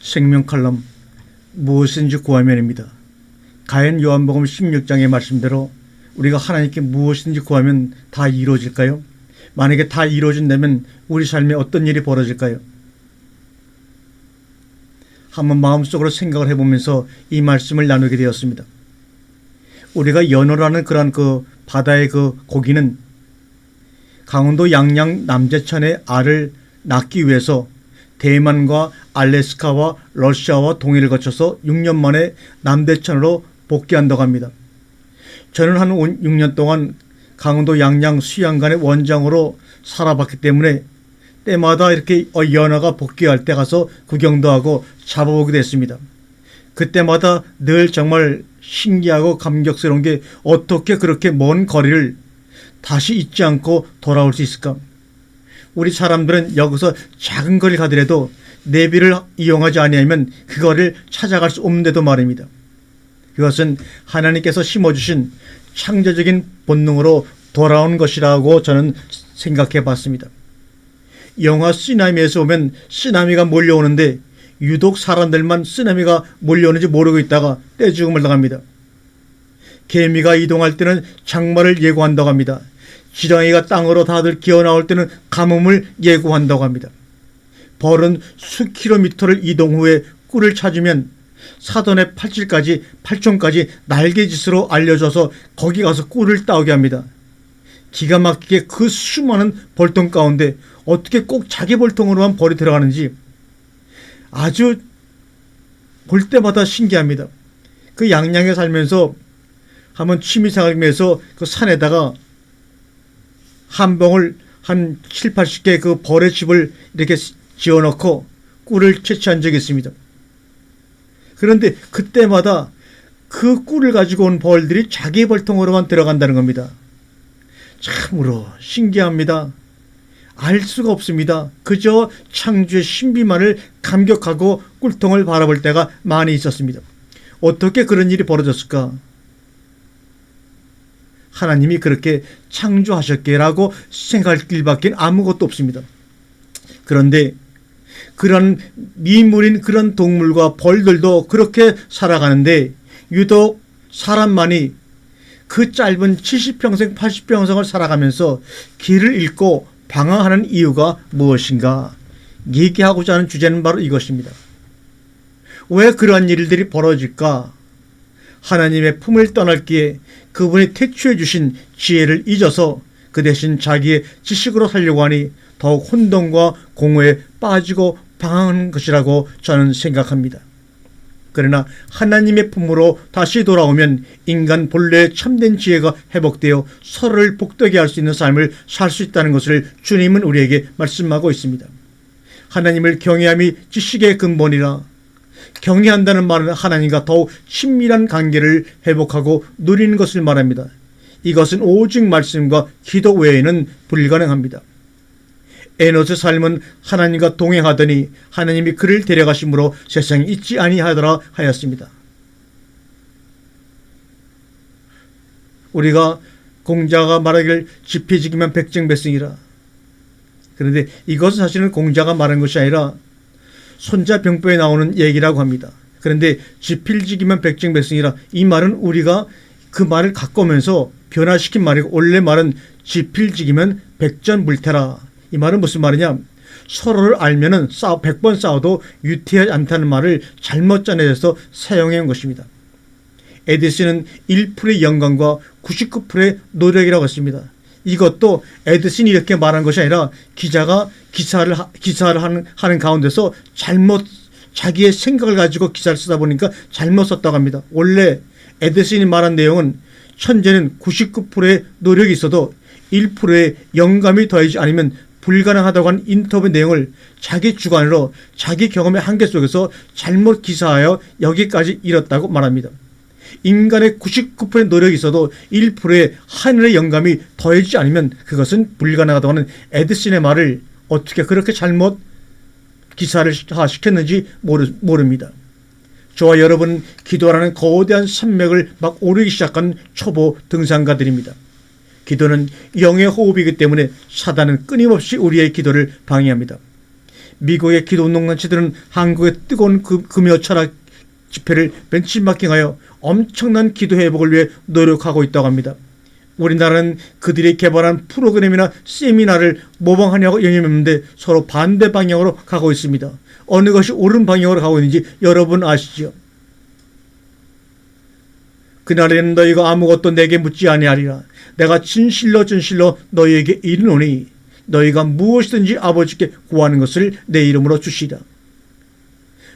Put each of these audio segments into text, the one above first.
생명 칼럼 무엇인지 구하면입니다. 과연 요한복음 16장의 말씀대로 우리가 하나님께 무엇인지 구하면 다 이루어질까요? 만약에 다 이루어진다면 우리 삶에 어떤 일이 벌어질까요? 한번 마음속으로 생각을 해보면서 이 말씀을 나누게 되었습니다. 우리가 연어라는 그런 그 바다의 그 고기는 강원도 양양 남제천의 알을 낳기 위해서 대만과 알래스카와 러시아와 동해를 거쳐서 6년 만에 남대천으로 복귀한다고 합니다. 저는 한 6년 동안 강원도 양양 수양간의 원장으로 살아봤기 때문에 때마다 이렇게 연어가 복귀할 때 가서 구경도 하고 잡아보기도 했습니다. 그때마다 늘 정말 신기하고 감격스러운 게 어떻게 그렇게 먼 거리를 다시 잊지 않고 돌아올 수 있을까? 우리 사람들은 여기서 작은 거리를 가더라도 내비를 이용하지 아니하면 그 거리를 찾아갈 수 없는데도 말입니다. 그것은 하나님께서 심어주신 창조적인 본능으로 돌아온 것이라고 저는 생각해 봤습니다. 영화 쓰나미에서 보면 쓰나미가 몰려오는데 유독 사람들만 쓰나미가 몰려오는지 모르고 있다가 떼죽음을 당합니다. 개미가 이동할 때는 장마를 예고한다고 합니다. 지렁이가 땅으로 다들 기어나올 때는 가뭄을 예고한다고 합니다. 벌은 수킬로미터를 이동 후에 꿀을 찾으면 사돈의 팔촌까지 날개짓으로 알려줘서 거기 가서 꿀을 따오게 합니다. 기가 막히게 그 수많은 벌통 가운데 어떻게 꼭 자기 벌통으로만 벌이 들어가는지 아주 볼 때마다 신기합니다. 그 양양에 살면서 한번 취미생활하면서 그 산에다가 한 봉을 한 7, 80개 그 벌의 집을 이렇게 지어놓고 꿀을 채취한 적이 있습니다. 그런데 그때마다 그 꿀을 가지고 온 벌들이 자기 벌통으로만 들어간다는 겁니다. 참으로 신기합니다. 알 수가 없습니다. 그저 창조의 신비만을 감격하고 꿀통을 바라볼 때가 많이 있었습니다. 어떻게 그런 일이 벌어졌을까? 하나님이 그렇게 창조하셨기라고 생각할 길밖에 아무것도 없습니다. 그런데 그런 미물인 그런 동물과 벌들도 그렇게 살아가는데 유독 사람만이 그 짧은 70평생 80평생을 살아가면서 길을 잃고 방황하는 이유가 무엇인가 얘기하고자 하는 주제는 바로 이것입니다. 왜 그러한 일들이 벌어질까? 하나님의 품을 떠날기에 그분이 택취해 주신 지혜를 잊어서 그 대신 자기의 지식으로 살려고 하니 더욱 혼돈과 공허에 빠지고 방황하는 것이라고 저는 생각합니다. 그러나 하나님의 품으로 다시 돌아오면 인간 본래의 참된 지혜가 회복되어 서로를 복되게 할 수 있는 삶을 살 수 있다는 것을 주님은 우리에게 말씀하고 있습니다. 하나님을 경외함이 지식의 근본이라 경외한다는 말은 하나님과 더욱 친밀한 관계를 회복하고 누리는 것을 말합니다. 이것은 오직 말씀과 기도 외에는 불가능합니다. 에노스 삶은 하나님과 동행하더니 하나님이 그를 데려가심으로 세상에 있지 아니하더라 하였습니다. 우리가 공자가 말하기를 지피지기면 백정백승이라. 그런데 이것은 사실은 공자가 말한 것이 아니라 손자병법에 나오는 얘기라고 합니다. 그런데 지필지기면 백정백승이라, 이 말은 우리가 그 말을 갖고 오면서 변화시킨 말이고 원래 말은 지필지기면 백전불태라. 이 말은 무슨 말이냐? 서로를 알면은 100번 싸워도 유태하지 않다는 말을 잘못 전해져서 사용해 온 것입니다. 에디슨은 1%의 영광과 99%의 노력이라고 했습니다. 이것도 에디슨이 이렇게 말한 것이 아니라 기자가 기사를 하는 가운데서 잘못 자기의 생각을 가지고 기사를 쓰다 보니까 잘못 썼다고 합니다. 원래 에디슨이 말한 내용은 천재는 99%의 노력이 있어도 1%의 영감이 더하지 않으면 불가능하다고 한 인터뷰 내용을 자기 주관으로 자기 경험의 한계 속에서 잘못 기사하여 여기까지 이뤘다고 말합니다. 인간의 99%의 노력이 있어도 1%의 하늘의 영감이 더해지지 않으면 그것은 불가능하다고 하는 에디슨의 말을 어떻게 그렇게 잘못 기사를 시켰는지 모릅니다. 저와 여러분은 기도라는 거대한 산맥을 막 오르기 시작한 초보 등산가들입니다. 기도는 영의 호흡이기 때문에 사단은 끊임없이 우리의 기도를 방해합니다. 미국의 기도운동단체들은 한국의 뜨거운 금요 철학 집회를 벤치마킹하여 엄청난 기도 회복을 위해 노력하고 있다고 합니다. 우리나라는 그들이 개발한 프로그램이나 세미나를 모방하냐고 연임했는데 서로 반대 방향으로 가고 있습니다. 어느 것이 옳은 방향으로 가고 있는지 여러분 아시죠? 그날에는 너희가 아무것도 내게 묻지 아니하리라. 내가 진실로 너희에게 이르노니 너희가 무엇이든지 아버지께 구하는 것을 내 이름으로 주시라.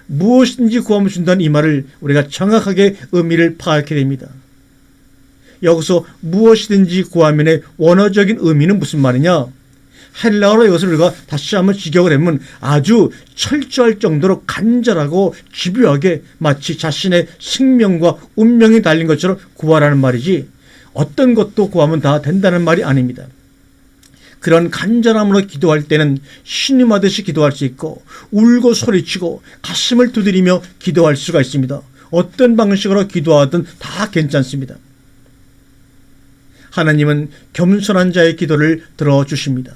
무엇이든지 구하면 준다는 이 말을 우리가 정확하게 의미를 파악해야 됩니다. 여기서 무엇이든지 구하면의 원어적인 의미는 무슨 말이냐? 헬라어로 이것을 우리가 다시 한번 직역을 하면 아주 철저할 정도로 간절하고 집요하게 마치 자신의 생명과 운명이 달린 것처럼 구하라는 말이지, 어떤 것도 구하면 다 된다는 말이 아닙니다. 그런 간절함으로 기도할 때는 신음하듯이 기도할 수 있고 울고 소리치고 가슴을 두드리며 기도할 수가 있습니다. 어떤 방식으로 기도하든 다 괜찮습니다. 하나님은 겸손한 자의 기도를 들어주십니다.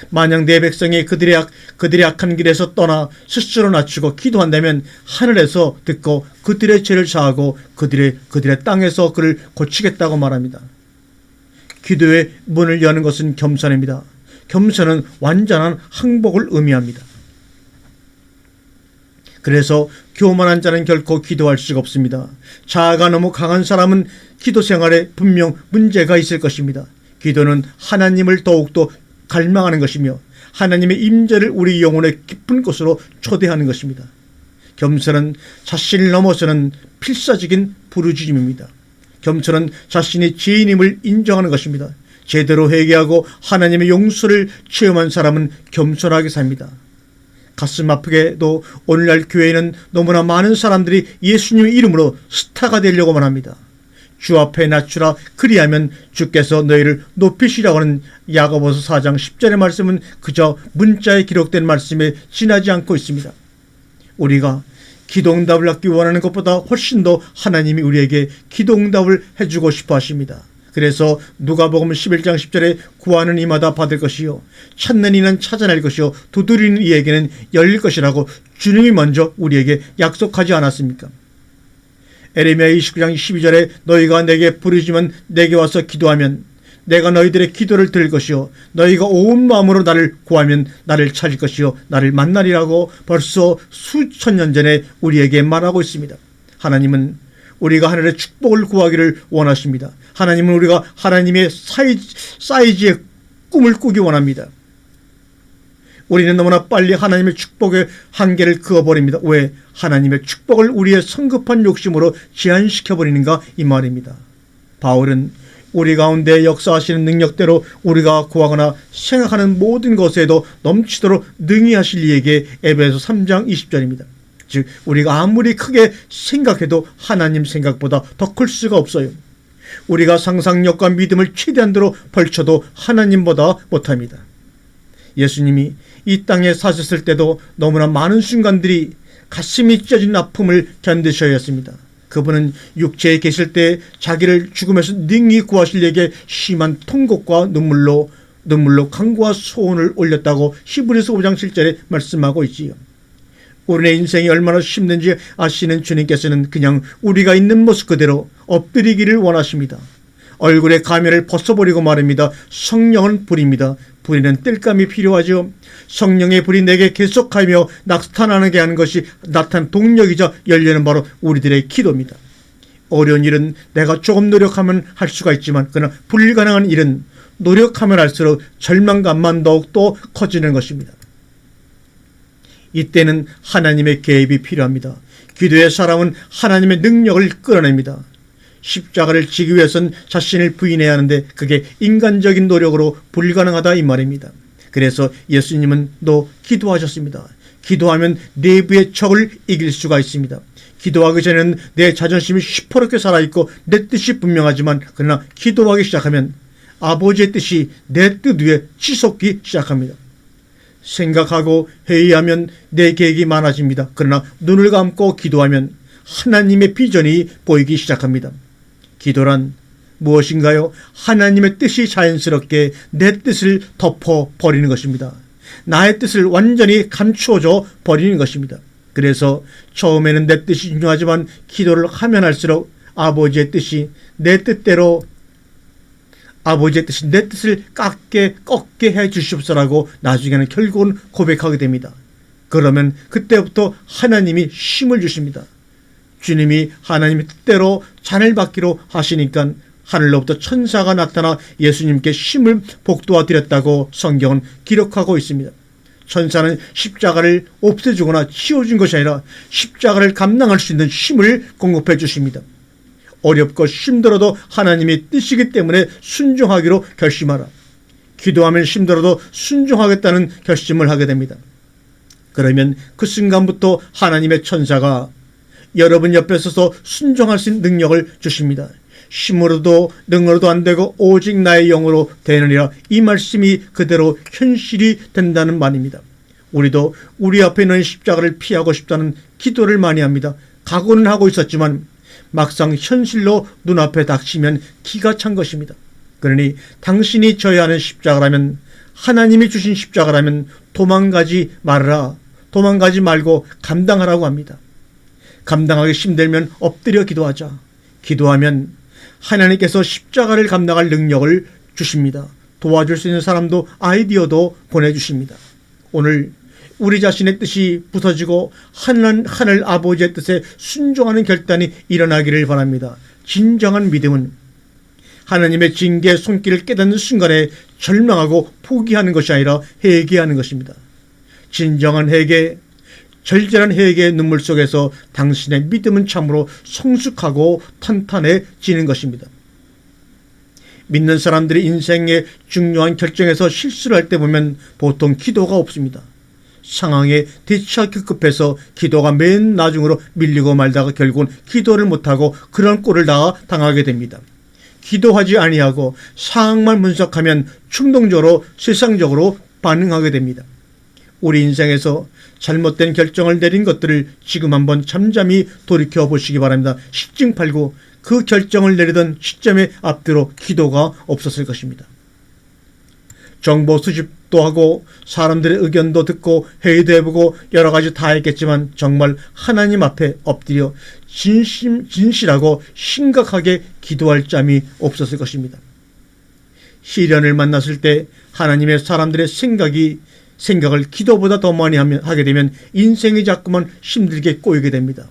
만약 내 백성이 그들의 악한 길에서 떠나 스스로 낮추고 기도한다면 하늘에서 듣고 그들의 죄를 사하고 그들의 땅에서 그를 고치겠다고 말합니다. 기도의 문을 여는 것은 겸손입니다. 겸손은 완전한 항복을 의미합니다. 그래서 교만한 자는 결코 기도할 수가 없습니다. 자아가 너무 강한 사람은 기도 생활에 분명 문제가 있을 것입니다. 기도는 하나님을 더욱더 갈망하는 것이며 하나님의 임재를 우리 영혼의 깊은 곳으로 초대하는 것입니다. 겸손은 자신을 넘어서는 필사적인 부르짖음입니다. 겸손은 자신이 죄인임을 인정하는 것입니다. 제대로 회개하고 하나님의 용서를 체험한 사람은 겸손하게 삽니다. 가슴 아프게도 오늘날 교회에는 너무나 많은 사람들이 예수님의 이름으로 스타가 되려고만 합니다. 주 앞에 낮추라, 그리하면 주께서 너희를 높이시라고 하는 야고보서 4장 10절의 말씀은 그저 문자에 기록된 말씀에 지나지 않고 있습니다. 우리가 기도응답을 받기 원하는 것보다 훨씬 더 하나님이 우리에게 기도응답을 해주고 싶어 하십니다. 그래서 누가복음 11장 10절에 구하는 이마다 받을 것이요 찾는 이는 찾아낼 것이요 두드리는 이에게는 열릴 것이라고 주님이 먼저 우리에게 약속하지 않았습니까? 에레미야 29장 12절에 너희가 내게 부르짖으면 내게 와서 기도하면 내가 너희들의 기도를 들을 것이요 너희가 온 마음으로 나를 구하면 나를 찾을 것이요 나를 만나리라고 벌써 수천 년 전에 우리에게 말하고 있습니다. 하나님은 우리가 하늘의 축복을 구하기를 원하십니다. 하나님은 우리가 하나님의 사이즈의 꿈을 꾸기 원합니다. 우리는 너무나 빨리 하나님의 축복의 한계를 그어버립니다. 왜? 하나님의 축복을 우리의 성급한 욕심으로 제한시켜버리는가 이 말입니다. 바울은 우리 가운데 역사하시는 능력대로 우리가 구하거나 생각하는 모든 것에도 넘치도록 능히 하실 이에게 에베소 3장 20절입니다. 즉 우리가 아무리 크게 생각해도 하나님 생각보다 더 클 수가 없어요. 우리가 상상력과 믿음을 최대한대로 벌쳐도 하나님보다 못합니다. 예수님이 이 땅에 사셨을 때도 너무나 많은 순간들이 가슴이 찢어진 아픔을 견디셔야 했습니다. 그분은 육체에 계실 때 자기를 죽음에서 능히 구하실 이에게 심한 통곡과 눈물로 간구와 소원을 올렸다고 히브리서 5장 7절에 말씀하고 있지요. 우리의 인생이 얼마나 힘든지 아시는 주님께서는 그냥 우리가 있는 모습 그대로 엎드리기를 원하십니다. 얼굴의 가면을 벗어버리고 말입니다. 성령은 불입니다. 불에는 땔감이 필요하죠. 성령의 불이 내게 계속하며 나타나게 하는 것이 나타난 동력이자 연료는 바로 우리들의 기도입니다. 어려운 일은 내가 조금 노력하면 할 수가 있지만 그러나 불가능한 일은 노력하면 할수록 절망감만 더욱더 커지는 것입니다. 이때는 하나님의 개입이 필요합니다. 기도의 사람은 하나님의 능력을 끌어냅니다. 십자가를 지기 위해서는 자신을 부인해야 하는데 그게 인간적인 노력으로 불가능하다 이 말입니다. 그래서 예수님은 또 기도하셨습니다. 기도하면 내부의 적을 이길 수가 있습니다. 기도하기 전에는 내 자존심이 시퍼렇게 살아있고 내 뜻이 분명하지만 그러나 기도하기 시작하면 아버지의 뜻이 내 뜻 위에 치솟기 시작합니다. 생각하고 회의하면 내 계획이 많아집니다. 그러나 눈을 감고 기도하면 하나님의 비전이 보이기 시작합니다. 기도란 무엇인가요? 하나님의 뜻이 자연스럽게 내 뜻을 덮어버리는 것입니다. 나의 뜻을 완전히 감추어줘 버리는 것입니다. 그래서 처음에는 내 뜻이 중요하지만 기도를 하면 할수록 아버지의 뜻이 내 뜻대로 아버지의 뜻이 내 뜻을 꺾게 해 주시옵소서라고 나중에는 결국은 고백하게 됩니다. 그러면 그때부터 하나님이 힘을 주십니다. 주님이 하나님의 뜻대로 잔을 받기로 하시니까 하늘로부터 천사가 나타나 예수님께 힘을 복도화 드렸다고 성경은 기록하고 있습니다. 천사는 십자가를 없애주거나 치워준 것이 아니라 십자가를 감당할 수 있는 힘을 공급해 주십니다. 어렵고 힘들어도 하나님의 뜻이기 때문에 순종하기로 결심하라. 기도하면 힘들어도 순종하겠다는 결심을 하게 됩니다. 그러면 그 순간부터 하나님의 천사가 여러분 옆에 서서 순종할 수 있는 능력을 주십니다. 힘으로도 능으로도 안 되고 오직 나의 영으로 되느니라. 이 말씀이 그대로 현실이 된다는 말입니다. 우리도 우리 앞에 있는 십자가를 피하고 싶다는 기도를 많이 합니다. 각오는 하고 있었지만 막상 현실로 눈앞에 닥치면 기가 찬 것입니다. 그러니 당신이 져야 하는 십자가라면, 하나님이 주신 십자가라면 도망가지 말아라. 도망가지 말고 감당하라고 합니다. 감당하기 힘들면 엎드려 기도하자. 기도하면 하나님께서 십자가를 감당할 능력을 주십니다. 도와줄 수 있는 사람도 아이디어도 보내주십니다. 오늘 우리 자신의 뜻이 부서지고 하늘 아버지의 뜻에 순종하는 결단이 일어나기를 바랍니다. 진정한 믿음은 하나님의 징계의 손길을 깨닫는 순간에 절망하고 포기하는 것이 아니라 회개하는 것입니다. 진정한 회개, 절절한 회개의 눈물 속에서 당신의 믿음은 참으로 성숙하고 탄탄해지는 것입니다. 믿는 사람들이 인생의 중요한 결정에서 실수를 할 때 보면 보통 기도가 없습니다. 상황에 대처하기 급해서 기도가 맨 나중으로 밀리고 말다가 결국은 기도를 못하고 그런 꼴을 다 당하게 됩니다. 기도하지 아니하고 상황만 분석하면 충동적으로 세상적으로 반응하게 됩니다. 우리 인생에서 잘못된 결정을 내린 것들을 지금 한번 잠잠히 돌이켜 보시기 바랍니다. 식증팔구 그 결정을 내리던 시점에 앞뒤로 기도가 없었을 것입니다. 정보 수집도 하고 사람들의 의견도 듣고 회의도 해보고 여러 가지 다 했겠지만 정말 하나님 앞에 엎드려 진실하고 심각하게 기도할 짬이 없었을 것입니다. 시련을 만났을 때 하나님의 사람들의 생각을 기도보다 더 많이 하게 되면 인생이 자꾸만 힘들게 꼬이게 됩니다.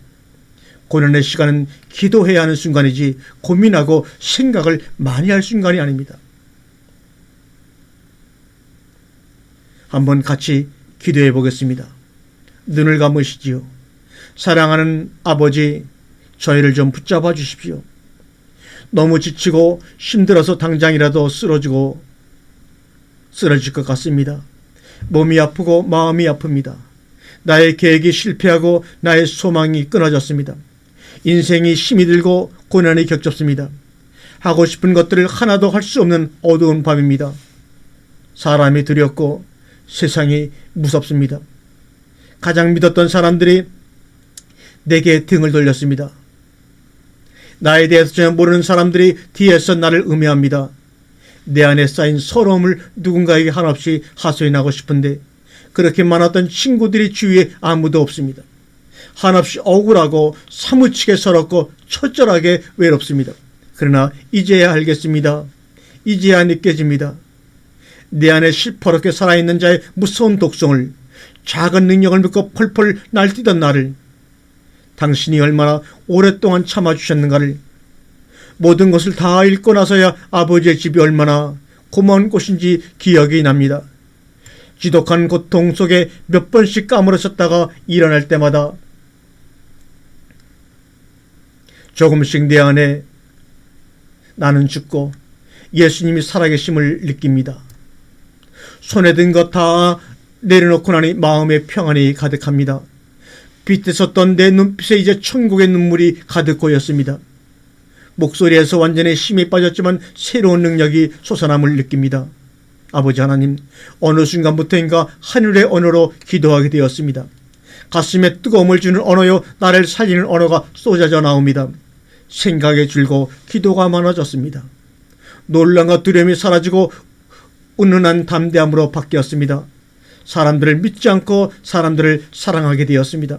고난의 시간은 기도해야 하는 순간이지 고민하고 생각을 많이 할 순간이 아닙니다. 한번 같이 기도해 보겠습니다. 눈을 감으시지요. 사랑하는 아버지, 저희를 좀 붙잡아 주십시오. 너무 지치고 힘들어서 당장이라도 쓰러질 것 같습니다. 몸이 아프고 마음이 아픕니다. 나의 계획이 실패하고 나의 소망이 끊어졌습니다. 인생이 힘이 들고 고난이 격잡습니다. 하고 싶은 것들을 하나도 할 수 없는 어두운 밤입니다. 사람이 두렵고 세상이 무섭습니다. 가장 믿었던 사람들이 내게 등을 돌렸습니다. 나에 대해서 전혀 모르는 사람들이 뒤에서 나를 음해합니다. 내 안에 쌓인 서러움을 누군가에게 한없이 하소연하고 싶은데 그렇게 많았던 친구들이 주위에 아무도 없습니다. 한없이 억울하고 사무치게 서럽고 처절하게 외롭습니다. 그러나 이제야 알겠습니다. 이제야 느껴집니다. 내 안에 시퍼렇게 살아있는 자의 무서운 독성을, 작은 능력을 믿고 펄펄 날뛰던 나를, 당신이 얼마나 오랫동안 참아주셨는가를, 모든 것을 다 읽고 나서야 아버지의 집이 얼마나 고마운 곳인지 기억이 납니다. 지독한 고통 속에 몇 번씩 까무러쳤다가 일어날 때마다 조금씩 내 안에 나는 죽고 예수님이 살아계심을 느낍니다. 손에 든 것 다 내려놓고 나니 마음의 평안이 가득합니다. 빛에 섰던 내 눈빛에 이제 천국의 눈물이 가득 고였습니다. 목소리에서 완전히 힘이 빠졌지만 새로운 능력이 솟아남을 느낍니다. 아버지 하나님, 어느 순간부터인가 하늘의 언어로 기도하게 되었습니다. 가슴에 뜨거움을 주는 언어요, 나를 살리는 언어가 쏟아져 나옵니다. 생각이 줄고 기도가 많아졌습니다. 놀람과 두려움이 사라지고 은은한 담대함으로 바뀌었습니다. 사람들을 믿지 않고 사람들을 사랑하게 되었습니다.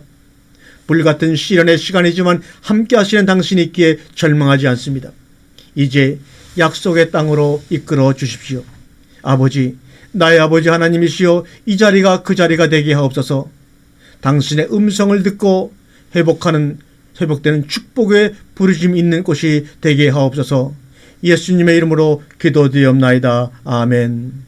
불같은 시련의 시간이지만 함께 하시는 당신이 있기에 절망하지 않습니다. 이제 약속의 땅으로 이끌어 주십시오. 아버지, 나의 아버지 하나님이시여, 이 자리가 그 자리가 되게 하옵소서. 당신의 음성을 듣고 회복되는 축복의 부르심 있는 곳이 되게 하옵소서. 예수님의 이름으로 기도드리옵나이다. 아멘.